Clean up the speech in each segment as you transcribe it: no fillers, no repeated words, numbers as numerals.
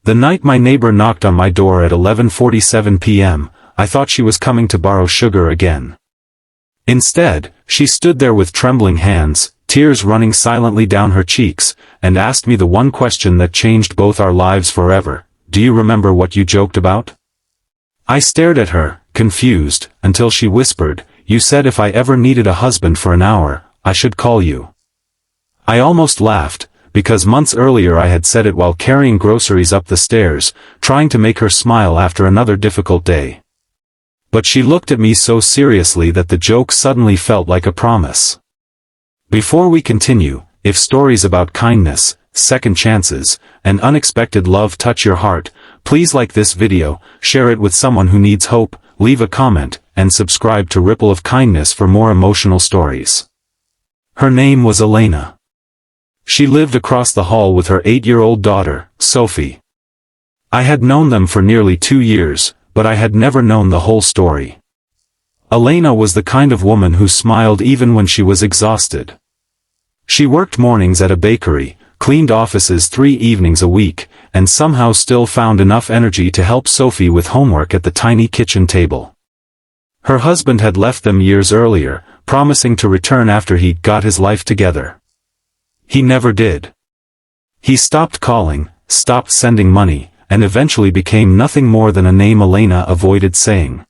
The night my neighbor knocked on my door at 11:47 p.m., I thought she was coming to borrow sugar again. Instead, she stood there with trembling hands, tears running silently down her cheeks, and asked me the one question that changed both our lives forever. Do you remember what you joked about? I stared at her, confused, until she whispered, you said if I ever needed a husband for an hour, I should call you. I almost laughed, because months earlier I had said it while carrying groceries up the stairs, trying to make her smile after another difficult day. But she looked at me so seriously that the joke suddenly felt like a promise. Before we continue, if stories about kindness, second chances, and unexpected love touch your heart, please like this video, share it with someone who needs hope, leave a comment, and subscribe to Ripple of Kindness for more emotional stories. Her name was Elena. She lived across the hall with her 8-year-old daughter, Sophie. I had known them for nearly 2 years, but I had never known the whole story. Elena was the kind of woman who smiled even when she was exhausted. She worked mornings at a bakery, cleaned offices 3 evenings a week, and somehow still found enough energy to help Sophie with homework at the tiny kitchen table. Her husband had left them years earlier, promising to return after he'd got his life together. He never did. He stopped calling, stopped sending money, and eventually became nothing more than a name Elena avoided saying.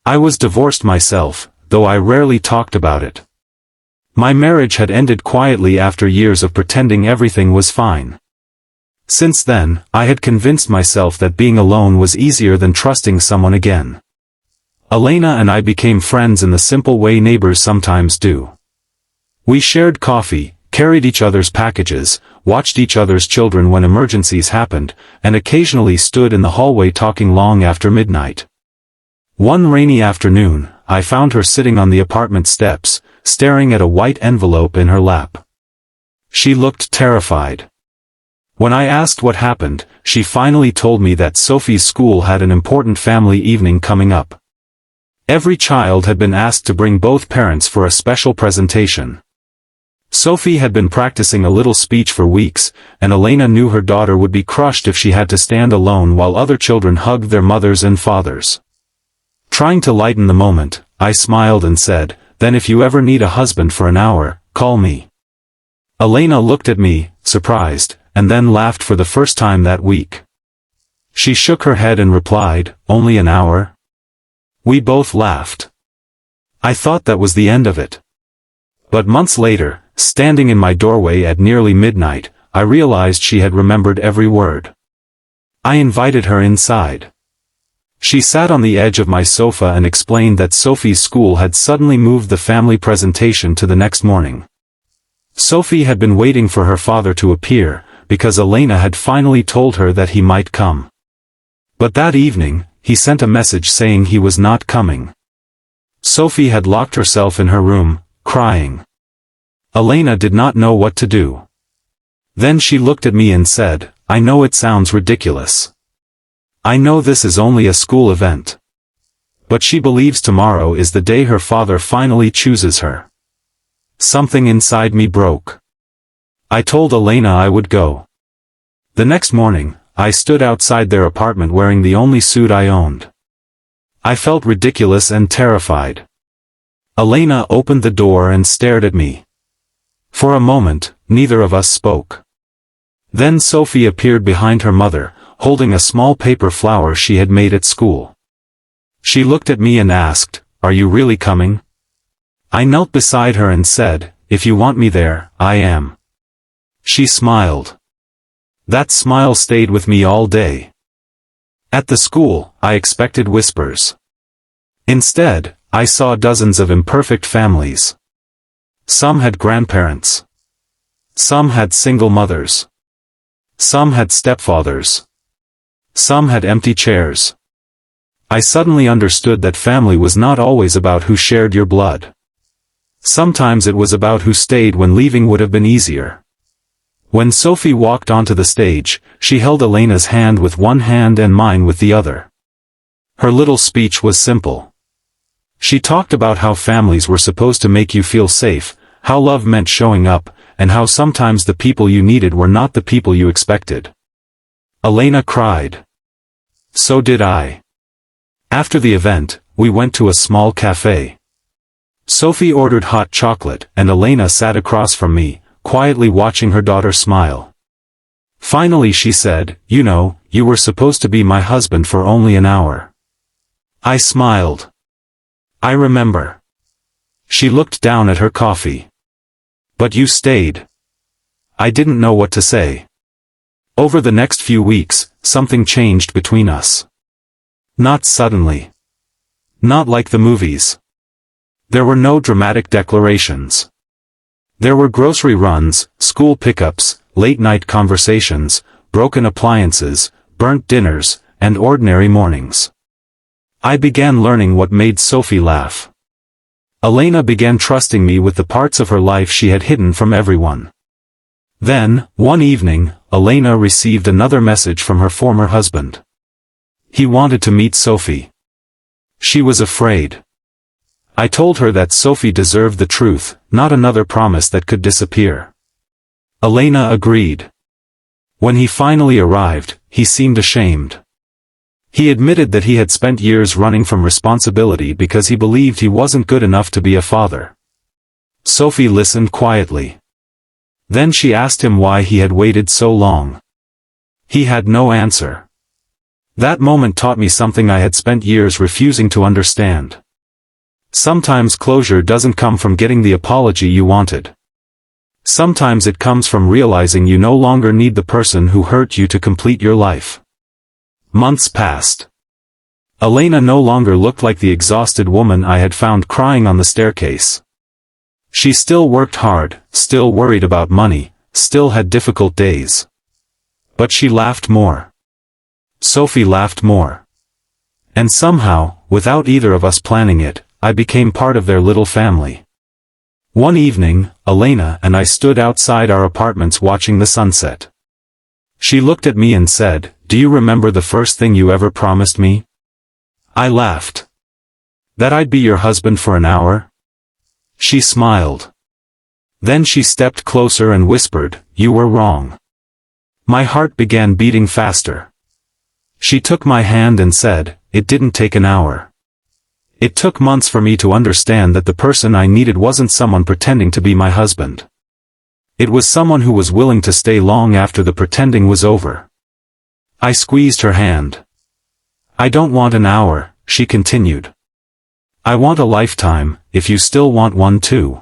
I was divorced myself, though I rarely talked about it. My marriage had ended quietly after years of pretending everything was fine. Since then, I had convinced myself that being alone was easier than trusting someone again. Elena and I became friends in the simple way neighbors sometimes do. We shared coffee, carried each other's packages, watched each other's children when emergencies happened, and occasionally stood in the hallway talking long after midnight. One rainy afternoon, I found her sitting on the apartment steps, staring at a white envelope in her lap. She looked terrified. When I asked what happened, she finally told me that Sophie's school had an important family evening coming up. Every child had been asked to bring both parents for a special presentation. Sophie had been practicing a little speech for weeks, and Elena knew her daughter would be crushed if she had to stand alone while other children hugged their mothers and fathers. Trying to lighten the moment, I smiled and said, then if you ever need a husband for an hour, call me. Elena looked at me, surprised, and then laughed for the first time that week. She shook her head and replied, only an hour? We both laughed. I thought that was the end of it. But months later, standing in my doorway at nearly midnight, I realized she had remembered every word. I invited her inside. She sat on the edge of my sofa and explained that Sophie's school had suddenly moved the family presentation to the next morning. Sophie had been waiting for her father to appear, because Elena had finally told her that he might come. But that evening, he sent a message saying he was not coming. Sophie had locked herself in her room, crying. Elena did not know what to do. Then she looked at me and said, I know it sounds ridiculous. I know this is only a school event. But she believes tomorrow is the day her father finally chooses her. Something inside me broke. I told Elena I would go. The next morning, I stood outside their apartment wearing the only suit I owned. I felt ridiculous and terrified. Elena opened the door and stared at me. For a moment, neither of us spoke. Then Sophie appeared behind her mother, holding a small paper flower she had made at school. She looked at me and asked, are you really coming? I knelt beside her and said, if you want me there, I am. She smiled. That smile stayed with me all day. At the school, I expected whispers. Instead, I saw dozens of imperfect families. Some had grandparents. Some had single mothers. Some had stepfathers. Some had empty chairs. I suddenly understood that family was not always about who shared your blood. Sometimes it was about who stayed when leaving would have been easier. When Sophie walked onto the stage, she held Elena's hand with one hand and mine with the other. Her little speech was simple. She talked about how families were supposed to make you feel safe, how love meant showing up, and how sometimes the people you needed were not the people you expected. Elena cried. So did I. After the event, we went to a small cafe. Sophie ordered hot chocolate, and Elena sat across from me, quietly watching her daughter smile. Finally she said, "You know, you were supposed to be my husband for only an hour." I smiled. "I remember." She looked down at her coffee. "But you stayed." I didn't know what to say. Over the next few weeks, something changed between us. Not suddenly. Not like the movies. There were no dramatic declarations. There were grocery runs, school pickups, late-night conversations, broken appliances, burnt dinners, and ordinary mornings. I began learning what made Sophie laugh. Elena began trusting me with the parts of her life she had hidden from everyone. Then, one evening, Elena received another message from her former husband. He wanted to meet Sophie. She was afraid. I told her that Sophie deserved the truth, not another promise that could disappear. Elena agreed. When he finally arrived, he seemed ashamed. He admitted that he had spent years running from responsibility because he believed he wasn't good enough to be a father. Sophie listened quietly. Then she asked him why he had waited so long. He had no answer. That moment taught me something I had spent years refusing to understand. Sometimes closure doesn't come from getting the apology you wanted. Sometimes it comes from realizing you no longer need the person who hurt you to complete your life. Months passed. Elena no longer looked like the exhausted woman I had found crying on the staircase. She still worked hard, still worried about money, still had difficult days. But she laughed more. Sophie laughed more. And somehow, without either of us planning it, I became part of their little family. One evening, Elena and I stood outside our apartments watching the sunset. She looked at me and said, "Do you remember the first thing you ever promised me?" I laughed. "That I'd be your husband for an hour?" She smiled. Then she stepped closer and whispered, "You were wrong." My heart began beating faster. She took my hand and said, "It didn't take an hour. It took months for me to understand that the person I needed wasn't someone pretending to be my husband. It was someone who was willing to stay long after the pretending was over." I squeezed her hand. "I don't want an hour," she continued. "I want a lifetime, if you still want one too."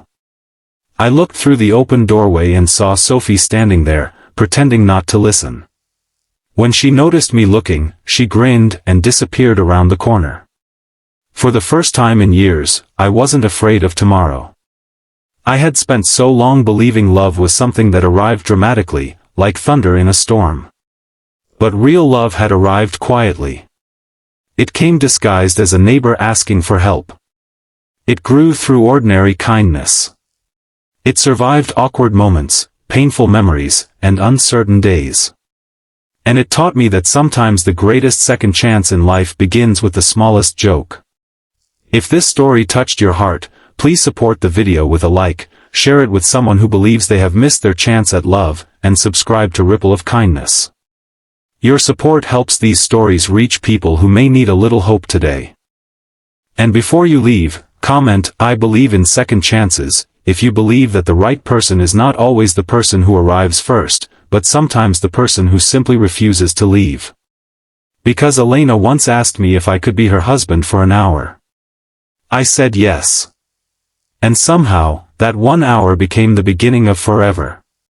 I looked through the open doorway and saw Sophie standing there, pretending not to listen. When she noticed me looking, she grinned and disappeared around the corner. For the first time in years, I wasn't afraid of tomorrow. I had spent so long believing love was something that arrived dramatically, like thunder in a storm. But real love had arrived quietly. It came disguised as a neighbor asking for help. It grew through ordinary kindness. It survived awkward moments, painful memories, and uncertain days. And it taught me that sometimes the greatest second chance in life begins with the smallest joke. If this story touched your heart, please support the video with a like, share it with someone who believes they have missed their chance at love, and subscribe to Ripple of Kindness. Your support helps these stories reach people who may need a little hope today. And before you leave, comment, "I believe in second chances," if you believe that the right person is not always the person who arrives first, but sometimes the person who simply refuses to leave. Because Elena once asked me if I could be her husband for an hour. I said yes. And somehow, that 1 hour became the beginning of forever.